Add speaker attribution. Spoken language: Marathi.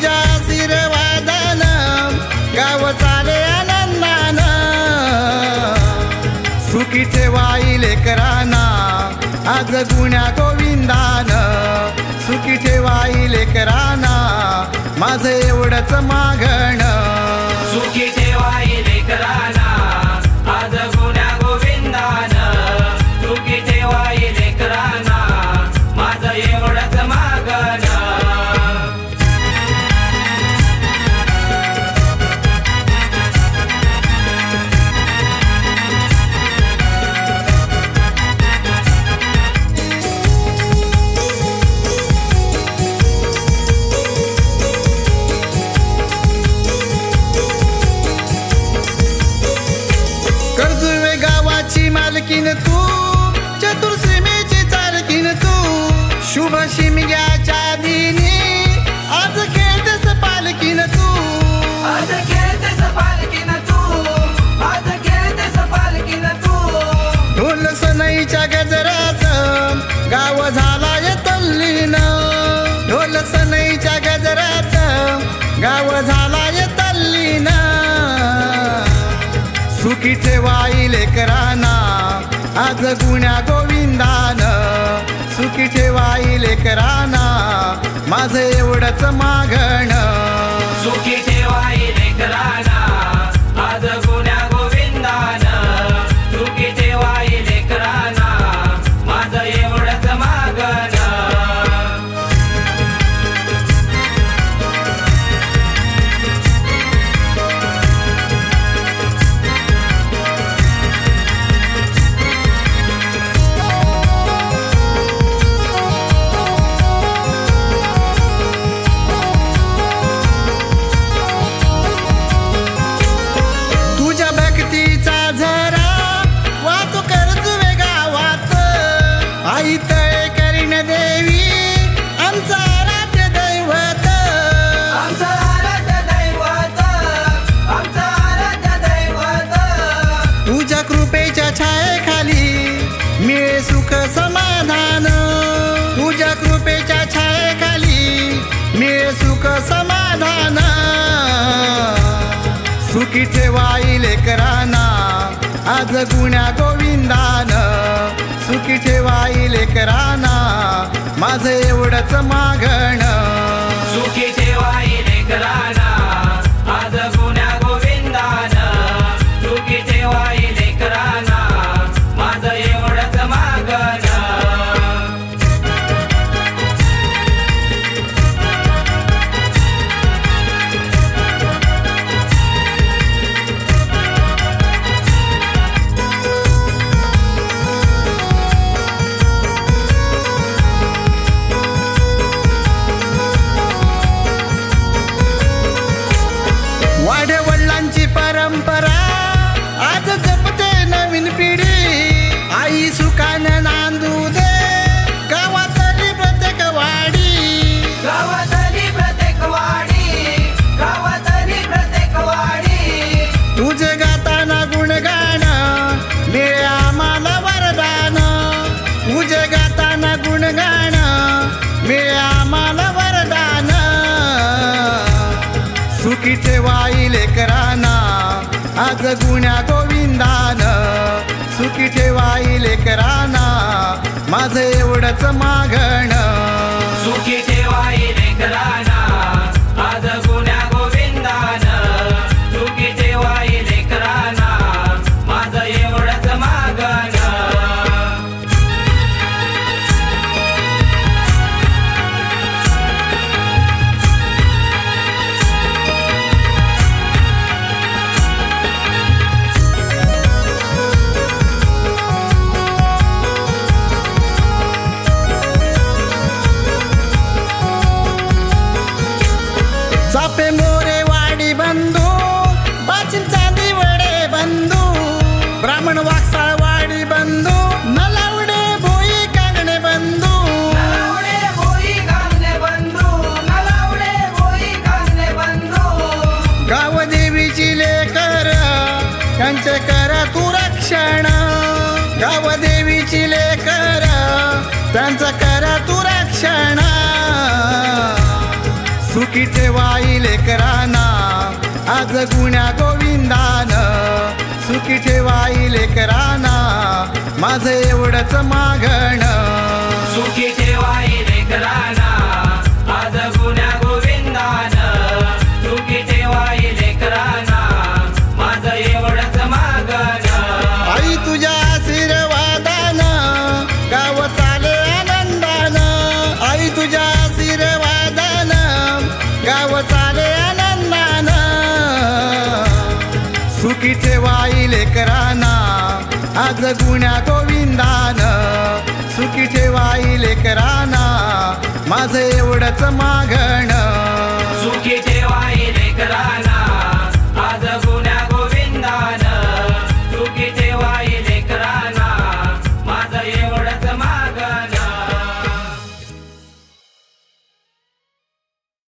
Speaker 1: तुझ्या आशीर्वादान गाव चाले आनंदान सुखी ठेवाई लेकरांना आज गुण्या गोविंदान सुखी ठेवाई लेकरांना माझं एवढंच मागण
Speaker 2: सुखी ठेवाई लेकरांना आज गुण्या गोविंदान सुखी ठेवाई लेकरांना माझं एवढंच मागण
Speaker 1: मालकीन तू चतुर्सीमेची चालकीन तू शुभ शिमग्याच्या दिनी आज खेळतेस पालकीन तू
Speaker 2: आज खेळतेस पालकीन तू आज खेळतेस पालकीन तू
Speaker 1: ढोल सनईच्या गजरात गाव झालाय तल्लीन ढोल सनईच्या गजरात गाव झालाय तल्लीन सुखी ठेवाई लेकरांना आज गुण्या गोविंदान सुखी ठेवाई लेकरांना माझं एवढंच मागण
Speaker 2: सुखी ठेवाई लेकरांना आज गुण्या गोविंदान सुखी ठेवाई लेकरांना माझं एवढंच मागण समाधान तुझ्या कृपेच्या छायेखाली मिळे सुख समाधान सुखी ठेवाई लेकरांना आज गुण्या गोविंदान सुखी ठेवाई लेकरांना माझं एवढंच मागण सुखी ठेवाई लेकरांना आज गुण्या गोविंदान सुखी ठेवाई लेकरांना माझं एवढंच मागण
Speaker 1: वाढवडिलांची परंपरा आज जपते नवीन पिढी आई सुखानं नांदू दे गावातली प्रत्येक वाडी
Speaker 2: गावातली प्रत्येक वाडी गावातली प्रत्येक वाडी
Speaker 1: तुझे गाताना गुणगान मिळे आम्हाला वरदान तुझे गाताना गुणगान मिळे आम्हाला वरदान सुखी ठेवाई लेकरांना आज गुण्या गोविंदान सुखी ठेवाई लेकरांना माझं एवढंच मागण
Speaker 2: सुखी ठेवाई लेकरांना आज गुण्या गोविंदान सुखी ठेवाई लेकरांना माझं एवढंच मागण
Speaker 1: चापे मोरे वाडी बंधू बाचिन चांदी वडे बंधू ब्राह्मण वाकसाळ वाडी बंधू नलावडे भोई कांगणे बंधू
Speaker 2: नलावडे भोई कांगणे बंधू नलावडे भोई कांगणे बंधू
Speaker 1: गाव देवीची लेकर त्यांचे कर तू रक्षण गाव देवीची लेकर त्यांचं कर तू रक्षण सुखी ठेवाई लेकरांना आज गुण्या गोविंदान सुखी ठेवाई लेकरांना माझं एवढंच मागण
Speaker 2: सुखी ठेवाई लेकरांना आज गुण्या गोविंदान सुखी ठेवाई लेकरांना माझं एवढंच मागण
Speaker 1: आई तुझ्या आशीर्वादान गाव चाले आनंदान आई तुझ्या आशीर्वादान गाव चाले आनंदान सुखी ठेवाई लेकरांना आज गुण्या गोविंदान सुखी ठेवाई लेकरांना माझं एवढंच मागण